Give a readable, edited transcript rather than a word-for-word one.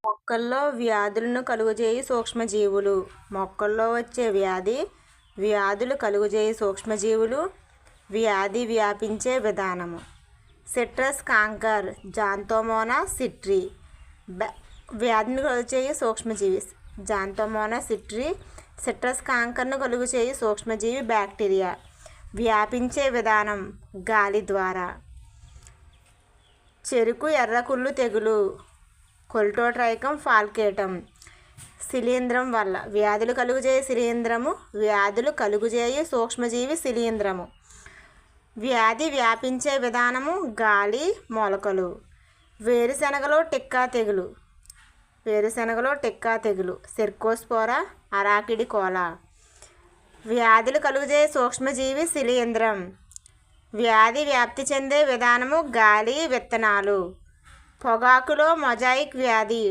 మొక్కల్లో వ్యాధులను కలుగజేయు సూక్ష్మజీవులు. మొక్కల్లో వచ్చే వ్యాధులు కలుగజేయు సూక్ష్మజీవులు. వ్యాధి వ్యాపించే విధానము. Citrus canker Xanthomonas citri. వ్యాధిని కలుగజేయు సూక్ష్మజీవి జాంతోమోనాస్ సిట్రి. Citrus కాంకర్ను కలుగజేయు సూక్ష్మజీవి bacteria. వ్యాపించే విధానం గాలి ద్వారా. చెరుకు ఎర్రకుళ్ళు తెగులు కొల్టోట్రైకమ్ ఫాల్కేటమ్. శిలీంధ్రం వల్ల వ్యాధులు కలుగజేయు శిలీంధ్రము. వ్యాధులు కలుగజేయు సూక్ష్మజీవి శిలీంధ్రము. వ్యాధి వ్యాపించే విధానము గాలి మొలకలు. వేరుశనగలో టిక్కా తెగులు సెర్కోస్పోరా అరాకిడికోలా. వ్యాధులు కలుగజేయు సూక్ష్మజీవి శిలీంధ్రం. వ్యాధి వ్యాప్తి చెందే విధానము గాలి విత్తనాలు. పొగాకులో మొజాయిక్ వ్యాధి